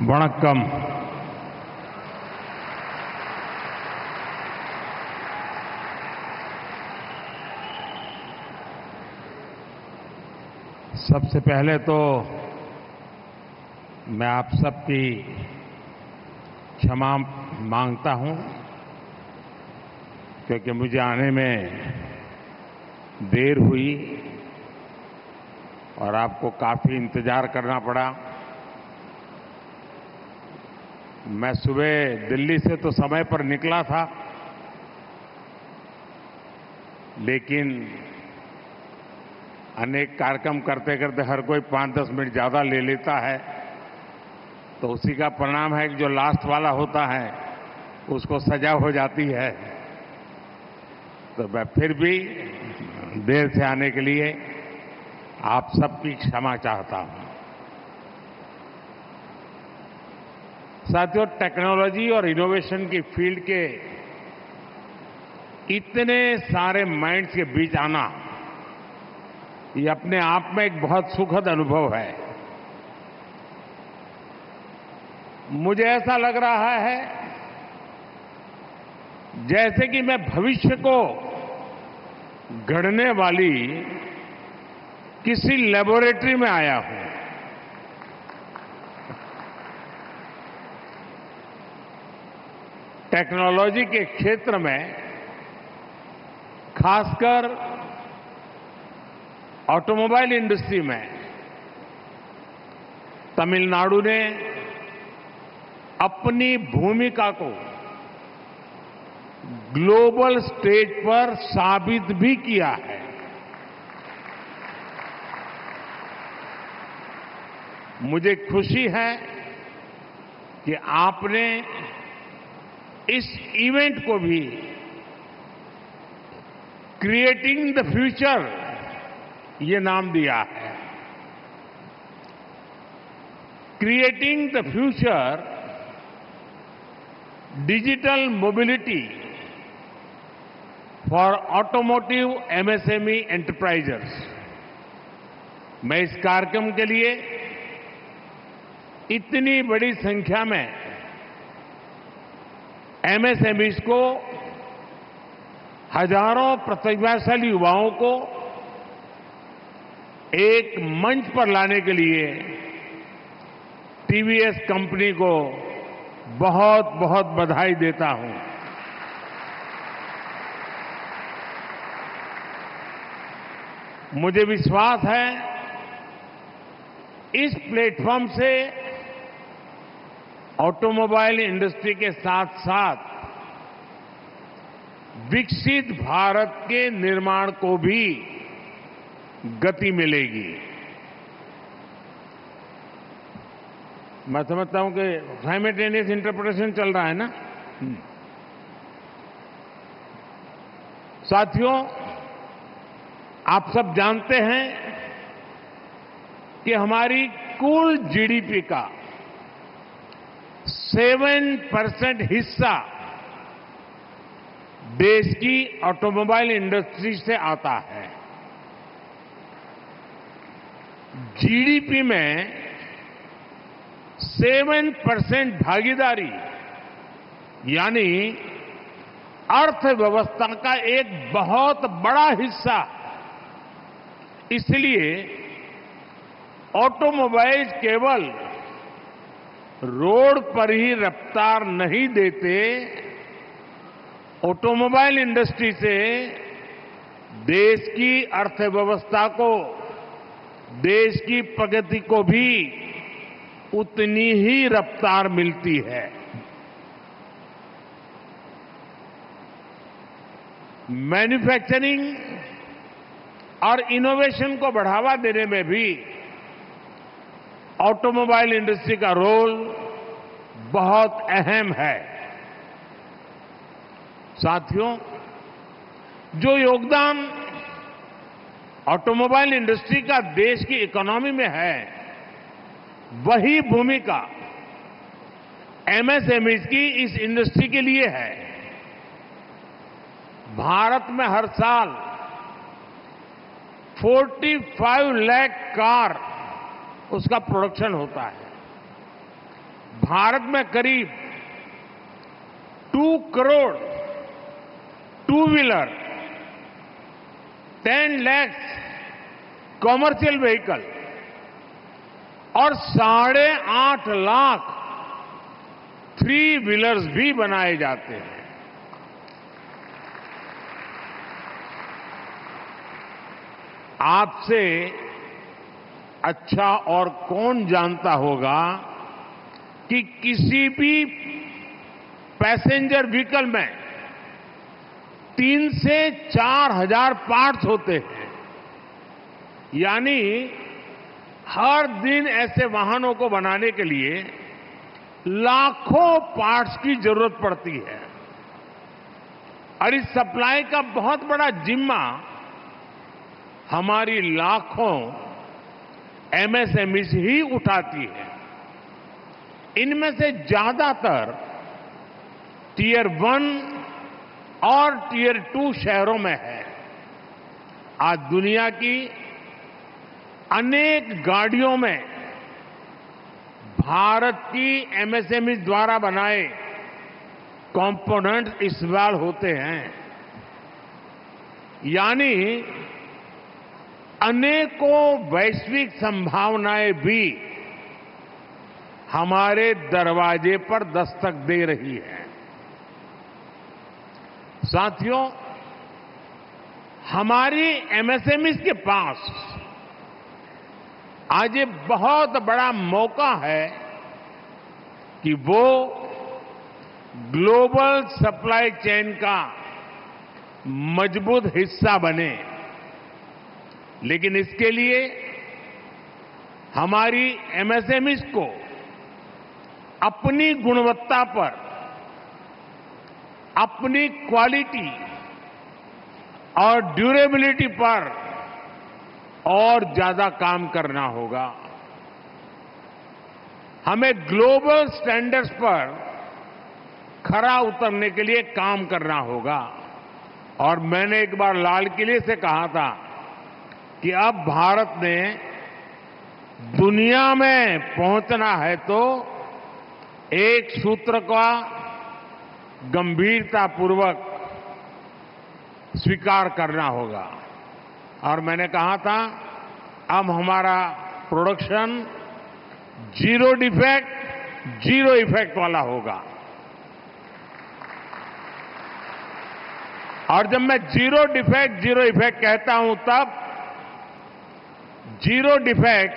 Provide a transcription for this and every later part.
வணக்கம். सबसे पहले तो मैं आप सबकी क्षमा मांगता हूं क्योंकि मुझे आने में देर हुई और आपको काफी इंतजार करना पड़ा. मैं सुबह दिल्ली से तो समय पर निकला था, लेकिन अनेक कार्यक्रम करते करते हर कोई 5-10 मिनट ज्यादा ले लेता है, तो उसी का परिणाम है कि जो लास्ट वाला होता है उसको सजा हो जाती है. तो मैं फिर भी देर से आने के लिए आप सबकी क्षमा चाहता हूं. साथियों, टेक्नोलॉजी और इनोवेशन की फील्ड के इतने सारे माइंड्स के बीच आना, ये अपने आप में एक बहुत सुखद अनुभव है. मुझे ऐसा लग रहा है जैसे कि मैं भविष्य को गढ़ने वाली किसी लेबोरेटरी में आया हूं. टेक्नोलॉजी के क्षेत्र में, खासकर ऑटोमोबाइल इंडस्ट्री में, तमिलनाडु ने अपनी भूमिका को ग्लोबल स्टेज पर साबित भी किया है. मुझे खुशी है कि आपने इस इवेंट को भी क्रिएटिंग द फ्यूचर ये नाम दिया है. Creating the future digital mobility for automotive MSME enterprises. मैं इस कार्यक्रम के लिए इतनी बड़ी संख्या में एमएसएमईज को, हजारों प्रतिभाशाली युवाओं को एक मंच पर लाने के लिए टीवीएस कंपनी को बहुत बहुत बधाई देता हूं. मुझे विश्वास है इस प्लेटफॉर्म से ऑटोमोबाइल इंडस्ट्री के साथ साथ विकसित भारत के निर्माण को भी गति मिलेगी. मैं समझता हूं कि साइमल्टेनियस इंटरप्रिटेशन चल रहा है ना. साथियों, आप सब जानते हैं कि हमारी कुल जीडीपी का 7% हिस्सा देश की ऑटोमोबाइल इंडस्ट्री से आता है. जीडीपी में 7% भागीदारी यानी अर्थव्यवस्था का एक बहुत बड़ा हिस्सा. इसलिए ऑटोमोबाइल केवल रोड पर ही रफ्तार नहीं देते, ऑटोमोबाइल इंडस्ट्री से देश की अर्थव्यवस्था को, देश की प्रगति को भी उतनी ही रफ्तार मिलती है. मैन्युफैक्चरिंग और इनोवेशन को बढ़ावा देने में भी ऑटोमोबाइल इंडस्ट्री का रोल बहुत अहम है. साथियों, जो योगदान ऑटोमोबाइल इंडस्ट्री का देश की इकोनॉमी में है, वही भूमिका एमएसएमईज की इस इंडस्ट्री के लिए है. भारत में हर साल 45 लाख कार उसका प्रोडक्शन होता है. भारत में करीब 2 crore two wheeler, 10 lakh commercial vehicle और 8.5 लाख 3 व्हीलर्स भी बनाए जाते हैं। आपसे अच्छा और कौन जानता होगा कि किसी भी पैसेंजर व्हीकल में 3 से 4 हजार पार्ट्स होते हैं। यानी हर दिन ऐसे वाहनों को बनाने के लिए लाखों पार्ट्स की जरूरत पड़ती है और इस सप्लाई का बहुत बड़ा जिम्मा हमारी लाखों एमएसएमई ही उठाती है। इनमें से ज्यादातर टियर 1 और टियर 2 शहरों में है। आज दुनिया की अनेक गाड़ियों में भारत की एमएसएमई द्वारा बनाए कंपोनेंट इस्तेमाल होते हैं। यानी अनेकों वैश्विक संभावनाएं भी हमारे दरवाजे पर दस्तक दे रही है। साथियों, हमारी एमएसएमईज के पास आज ये बहुत बड़ा मौका है कि वो ग्लोबल सप्लाई चेन का मजबूत हिस्सा बने। लेकिन इसके लिए हमारी एमएसएमईज को अपनी गुणवत्ता पर, अपनी क्वालिटी और ड्यूरेबिलिटी पर और ज्यादा काम करना होगा। हमें ग्लोबल स्टैंडर्ड्स पर खरा उतरने के लिए काम करना होगा। और मैंने एक बार लाल किले से कहा था कि अब भारत ने दुनिया में पहुंचना है तो एक सूत्र का गंभीरतापूर्वक स्वीकार करना होगा। और मैंने कहा था अब हमारा production zero defect, zero effect वाला होगा। और जब मैं जीरो डिफेक्ट, जीरो इफेक्ट कहता हूं तब जीरो डिफेक्ट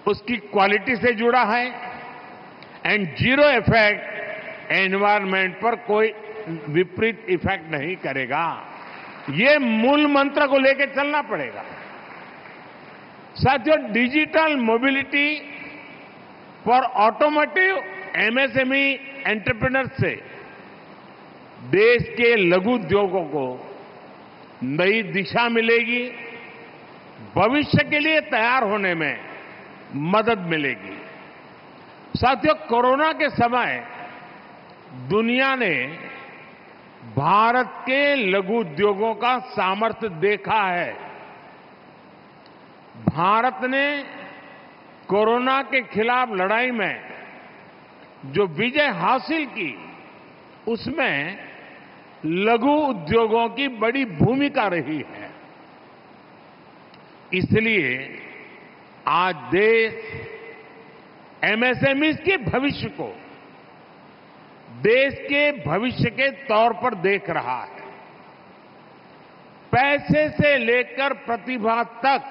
उसकी क्वालिटी से जुड़ा है एंड जीरो इफेक्ट एनवायरनमेंट पर कोई विपरीत इफेक्ट नहीं करेगा। ये मूल मंत्र को लेकर चलना पड़ेगा। साथियों, digital mobility for automotive MSME entrepreneur से देश के लघु उद्योगों को नई दिशा मिलेगी, भविष्य के लिए तैयार होने में मदद मिलेगी। साथियों, कोरोना के समय दुनिया ने भारत के लघु उद्योगों का सामर्थ्य देखा है। भारत ने कोरोना के खिलाफ लड़ाई में जो विजय हासिल की, उसमें लघु उद्योगों की बड़ी भूमिका रही है। इसलिए आज देश एमएसएमईज के भविष्य को देश के भविष्य के तौर पर देख रहा है। पैसे से लेकर प्रतिभा तक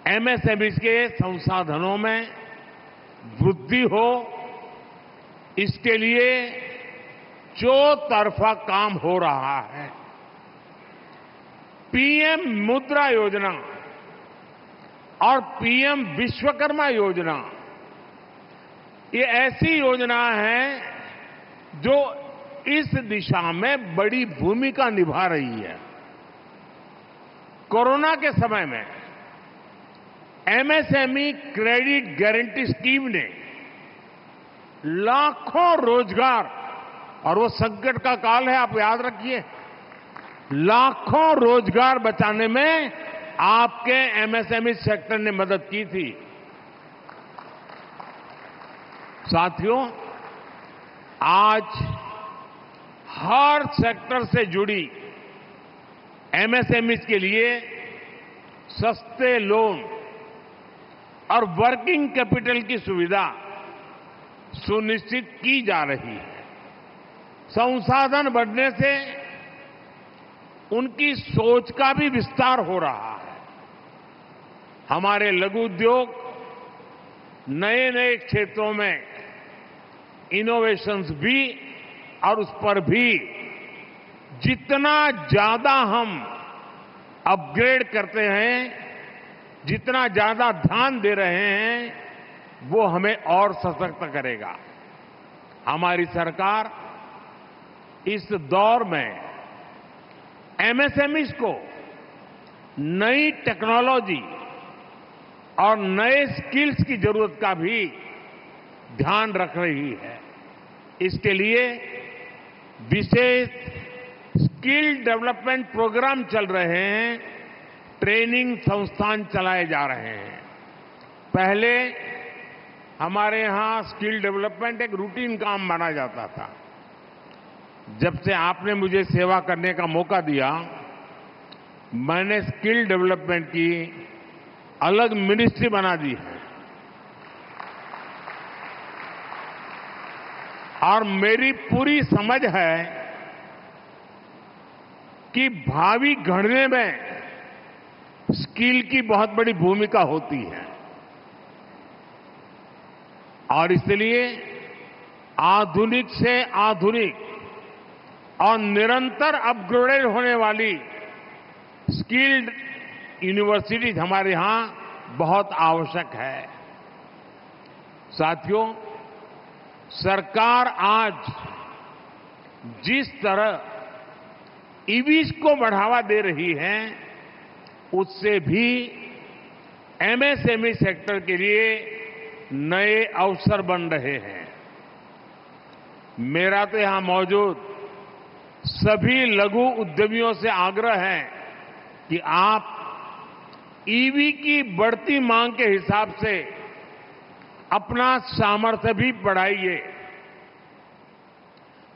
एमएसएमईज के संसाधनों में वृद्धि हो, इसके लिए चौतरफा काम हो रहा है। पीएम मुद्रा योजना और पीएम विश्वकर्मा योजना ये ऐसी योजना है जो इस दिशा में बड़ी भूमिका निभा रही है। कोरोना के समय में एमएसएमई क्रेडिट गारंटी स्कीम ने लाखों रोजगार, और वो संकट का काल है, आप याद रखिए, लाखों रोजगार बचाने में आपके एमएसएमई सेक्टर ने मदद की थी। साथियों, आज हर सेक्टर से जुड़ी एमएसएमईज के लिए सस्ते लोन और वर्किंग कैपिटल की सुविधा सुनिश्चित की जा रही है। संसाधन बढ़ने से उनकी सोच का भी विस्तार हो रहा है। हमारे लघु उद्योग नए नए क्षेत्रों में इनोवेशंस भी और उस पर भी जितना ज्यादा हम अपग्रेड करते हैं, जितना ज्यादा ध्यान दे रहे हैं, वो हमें और सशक्त करेगा। हमारी सरकार इस दौर में एमएसएमईज को नई टेक्नोलॉजी और नए स्किल्स की जरूरत का भी ध्यान रख रही है। इसके लिए विशेष स्किल डेवलपमेंट प्रोग्राम चल रहे हैं, ट्रेनिंग संस्थान चलाए जा रहे हैं। पहले हमारे यहां स्किल डेवलपमेंट एक रूटीन काम माना जाता था। जब से आपने मुझे सेवा करने का मौका दिया, मैंने स्किल डेवलपमेंट की अलग मिनिस्ट्री बना दी है और मेरी पूरी समझ है कि भावी गढ़ने में स्किल की बहुत बड़ी भूमिका होती है और इसलिए आधुनिक से आधुनिक और निरंतर अपग्रेड होने वाली स्किल्ड यूनिवर्सिटीज हमारे यहां बहुत आवश्यक है। साथियों, सरकार आज जिस तरह ईवीज को बढ़ावा दे रही है, उससे भी एमएसएमई सेक्टर के लिए नए अवसर बन रहे हैं। मेरा तो यहां मौजूद सभी लघु उद्यमियों से आग्रह है कि आप ईवी की बढ़ती मांग के हिसाब से अपना सामर्थ्य भी बढ़ाइए।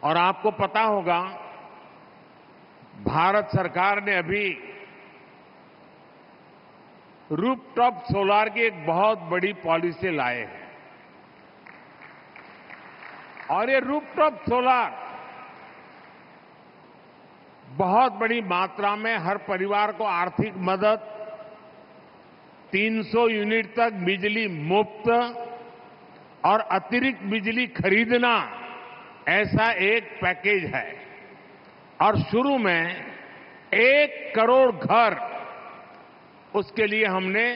और आपको पता होगा, भारत सरकार ने अभी रूफटॉप सोलार की एक बहुत बड़ी पॉलिसी लाए है और ये रूफटॉप सोलार बहुत बड़ी मात्रा में हर परिवार को आर्थिक मदद, 300 यूनिट तक बिजली मुफ्त और अतिरिक्त बिजली खरीदना, ऐसा एक पैकेज है। और शुरू में 1 करोड़ घर, उसके लिए हमने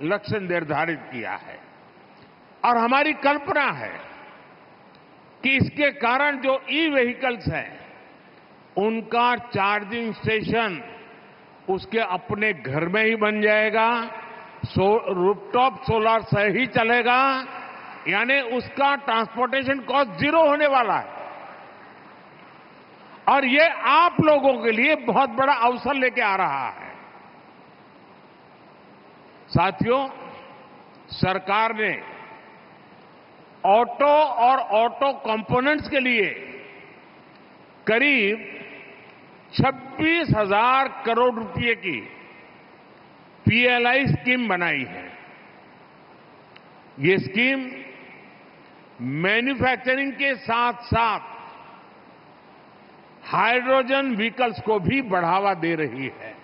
लक्ष्य निर्धारित किया है और हमारी कल्पना है कि इसके कारण जो ई व्हीकल्स हैं, उनका चार्जिंग स्टेशन उसके अपने घर में ही बन जाएगा, रूफटॉप सोलार से ही चलेगा, यानी उसका ट्रांसपोर्टेशन कॉस्ट 0 होने वाला है और ये आप लोगों के लिए बहुत बड़ा अवसर लेके आ रहा है। साथियों, सरकार ने ऑटो और ऑटो कंपोनेंट्स के लिए करीब 26,000 करोड़ रुपए की पीएलआई स्कीम बनाई है। ये स्कीम मैन्युफैक्चरिंग के साथ साथ हाइड्रोजन व्हीकल्स को भी बढ़ावा दे रही है।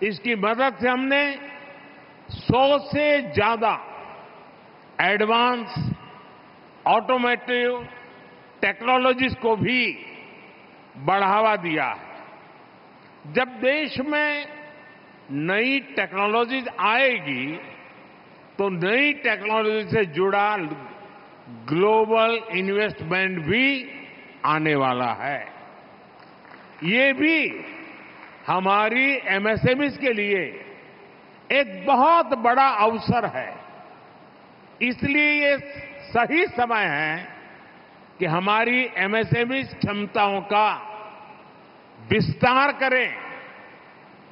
इसकी मदद से हमने 100 से ज्यादा एडवांस ऑटोमेटिव टेक्नोलॉजीज को भी बढ़ावा दिया है। जब देश में नई टेक्नोलॉजीज आएगी तो नई टेक्नोलॉजी से जुड़ा ग्लोबल इन्वेस्टमेंट भी आने वाला है। ये भी हमारी एमएसएमईज के लिए एक बहुत बड़ा अवसर है। इसलिए ये सही समय है कि हमारी एमएसएमईज क्षमताओं का विस्तार करें,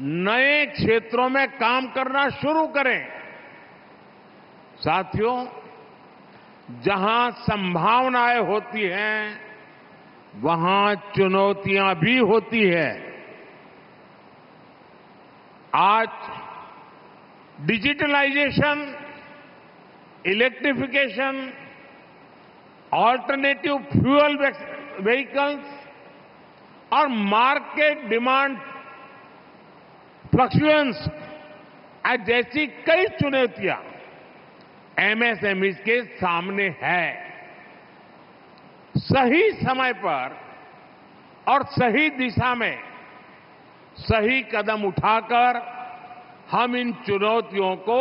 नए क्षेत्रों में काम करना शुरू करें। साथियों, जहां संभावनाएं होती हैं, वहां चुनौतियां भी होती है। आज digitalisation, electrification, alternative fuel vehicles और मार्केट डिमांड फ्लक्चुएशंस जैसी कई चुनौतियां एमएसएमईज के सामने है। सही समय पर और सही दिशा में सही कदम उठाकर हम इन चुनौतियों को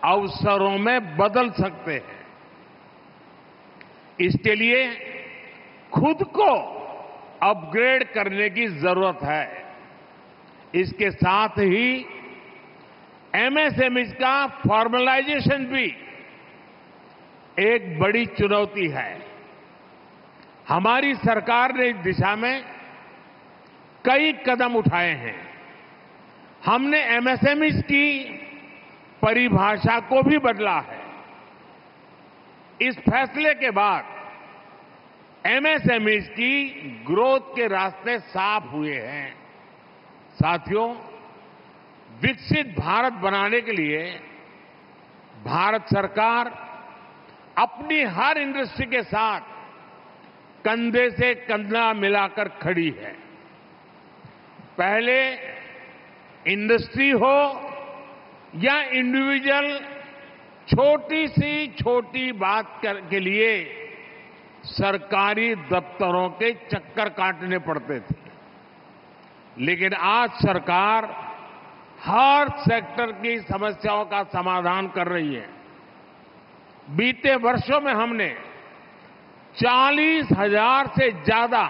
अवसरों में बदल सकते हैं। इसके लिए खुद को अपग्रेड करने की जरूरत है। इसके साथ ही एमएसएमईज का फॉर्मलाइजेशन भी एक बड़ी चुनौती है। हमारी सरकार ने इस दिशा में कई कदम उठाए हैं। हमने एमएसएमईज की परिभाषा को भी बदला है। इस फैसले के बाद एमएसएमईज की ग्रोथ के रास्ते साफ हुए हैं। साथियों, विकसित भारत बनाने के लिए भारत सरकार अपनी हर इंडस्ट्री के साथ कंधे से कंधा मिलाकर खड़ी है। पहले इंडस्ट्री हो या इंडिविजुअल, छोटी सी छोटी बात के लिए सरकारी दफ्तरों के चक्कर काटने पड़ते थे, लेकिन आज सरकार हर सेक्टर की समस्याओं का समाधान कर रही है। बीते वर्षों में हमने 40,000 से ज्यादा,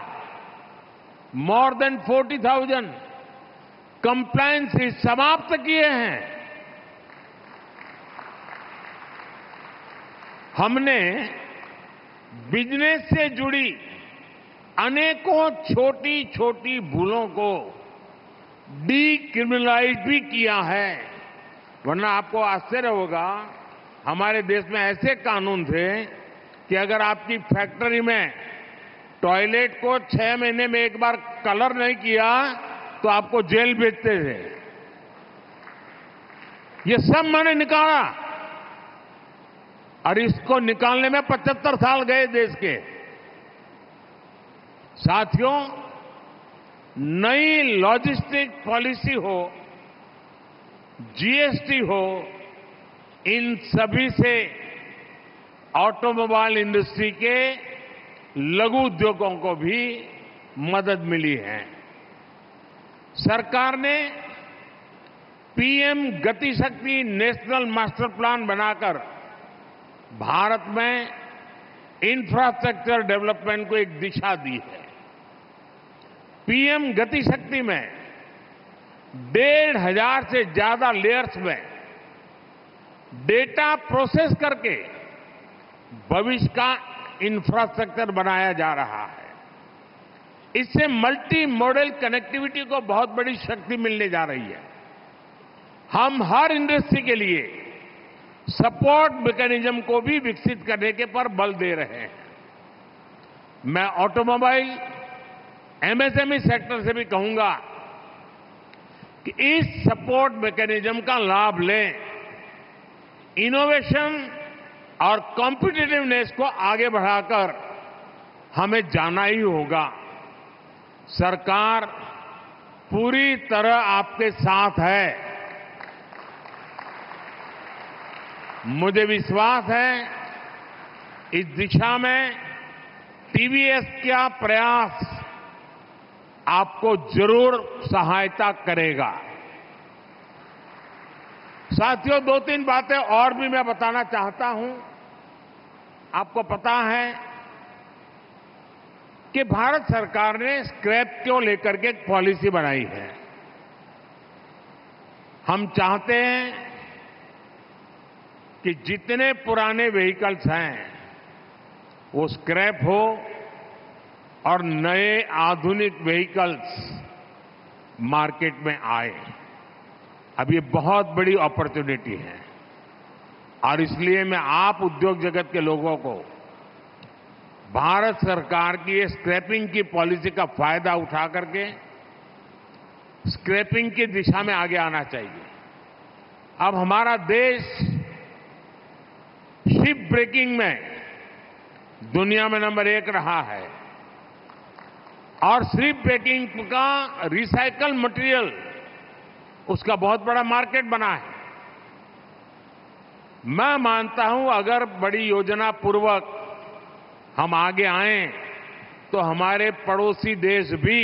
मोर देन 40,000 कंप्लायंसेस समाप्त किए हैं। हमने बिजनेस से जुड़ी अनेकों छोटी छोटी भूलों को डीक्रिमिनलाइज भी किया है। वरना आपको आश्चर्य होगा, हमारे देश में ऐसे कानून थे कि अगर आपकी फैक्ट्री में टॉयलेट को 6 महीने में एक बार कलर नहीं किया तो आपको जेल भेजते थे। ये सब मैंने निकाला और इसको निकालने में 75 साल गए देश के। साथियों, नई लॉजिस्टिक पॉलिसी हो, जीएसटी हो, इन सभी से ऑटोमोबाइल इंडस्ट्री के लघु उद्योगों को भी मदद मिली है। सरकार ने पीएम गति शक्ति नेशनल मास्टर प्लान बनाकर भारत में इंफ्रास्ट्रक्चर डेवलपमेंट को एक दिशा दी है। पीएम गति शक्ति में 1,500 से ज्यादा लेयर्स में डेटा प्रोसेस करके भविष्य का इंफ्रास्ट्रक्चर बनाया जा रहा है। इससे मल्टी मॉडल कनेक्टिविटी को बहुत बड़ी शक्ति मिलने जा रही है। हम हर इंडस्ट्री के लिए सपोर्ट मैकेनिज्म को भी विकसित करने के पर बल दे रहे हैं। मैं ऑटोमोबाइल, एमएसएमई सेक्टर से भी कहूंगा कि इस सपोर्ट मैकेनिज्म का लाभ लें। इनोवेशन और कॉम्पिटिटिवनेस को आगे बढ़ाकर हमें जाना ही होगा। सरकार पूरी तरह आपके साथ है। मुझे विश्वास है इस दिशा में टीवीएस का प्रयास आपको जरूर सहायता करेगा। साथियों, 2-3 बातें और भी मैं बताना चाहता हूं। आपको पता है कि भारत सरकार ने स्क्रैप को लेकर के एक पॉलिसी बनाई है। हम चाहते हैं कि जितने पुराने व्हीकल्स हैं वो स्क्रैप हो और नए आधुनिक व्हीकल्स मार्केट में आए। अब ये बहुत बड़ी अपॉर्चुनिटी है। और इसलिए मैं आप उद्योग जगत के लोगों को भारत सरकार की ये स्क्रैपिंग की पॉलिसी का फायदा उठा करके स्क्रैपिंग की दिशा में आगे आना चाहिए। अब हमारा देश शिप ब्रेकिंग में दुनिया में नंबर 1 रहा है और शिप ब्रेकिंग का रिसाइकल मटेरियल उसका बहुत बड़ा मार्केट बना है। मैं मानता हूं अगर बड़ी योजना पूर्वक हम आगे आए तो हमारे पड़ोसी देश भी,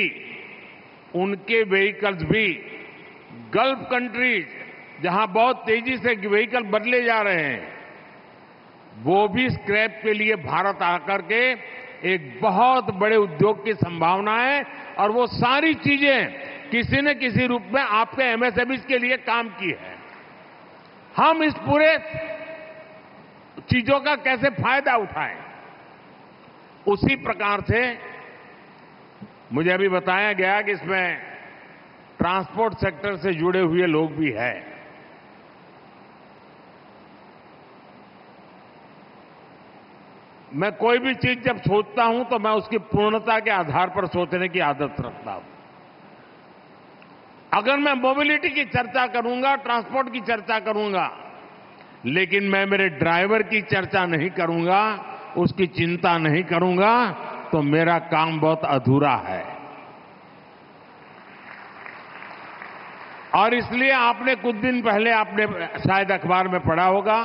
उनके व्हीकल्स भी, गल्फ कंट्रीज जहां बहुत तेजी से व्हीकल बदले जा रहे हैं, वो भी स्क्रैप के लिए भारत आकर के एक बहुत बड़े उद्योग की संभावना है और वो सारी चीजें किसी न किसी रूप में आपके एमएसएमईज के लिए काम की है। हम इस पूरे चीजों का कैसे फायदा उठाएं, उसी प्रकार से मुझे अभी बताया गया कि इसमें ट्रांसपोर्ट सेक्टर से जुड़े हुए लोग भी हैं। मैं कोई भी चीज जब सोचता हूं तो मैं उसकी पूर्णता के आधार पर सोचने की आदत रखता हूं। अगर मैं मोबिलिटी की चर्चा करूंगा, ट्रांसपोर्ट की चर्चा करूंगा, लेकिन मैं मेरे ड्राइवर की चर्चा नहीं करूंगा, उसकी चिंता नहीं करूंगा, तो मेरा काम बहुत अधूरा है। और इसलिए आपने कुछ दिन पहले आपने शायद अखबार में पढ़ा होगा,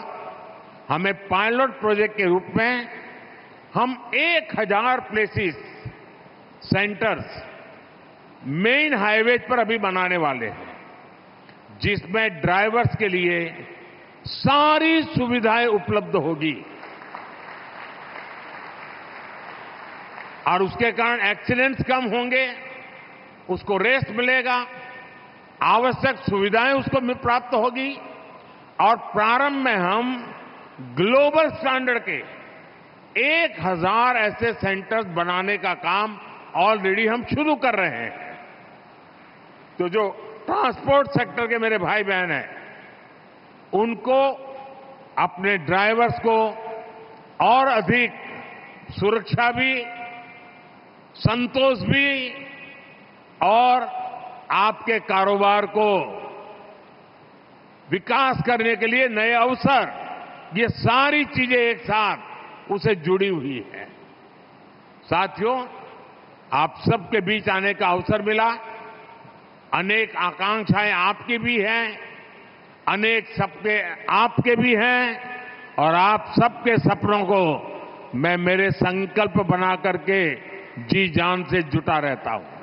हमें पायलट प्रोजेक्ट के रूप में हम 1000 प्लेसेस, सेंटर्स मेन हाईवेज पर अभी बनाने वाले हैं, जिसमें ड्राइवर्स के लिए सारी सुविधाएं उपलब्ध होगी और उसके कारण एक्सीडेंट्स कम होंगे, उसको रेस्ट मिलेगा, आवश्यक सुविधाएं उसको प्राप्त होगी और प्रारंभ में हम ग्लोबल स्टैंडर्ड के 1000 ऐसे सेंटर्स बनाने का काम ऑलरेडी हम शुरू कर रहे हैं। तो जो ट्रांसपोर्ट सेक्टर के मेरे भाई बहन हैं, उनको, अपने ड्राइवर्स को और अधिक सुरक्षा भी, संतोष भी और आपके कारोबार को विकास करने के लिए नए अवसर, ये सारी चीजें एक साथ उसे जुड़ी हुई है। साथियों, आप सबके बीच आने का अवसर मिला। अनेक आकांक्षाएं आपकी भी हैं, अनेक सपने आपके भी हैं और आप सबके सपनों को मैं मेरे संकल्प बना करके जी जान से जुटा रहता हूं।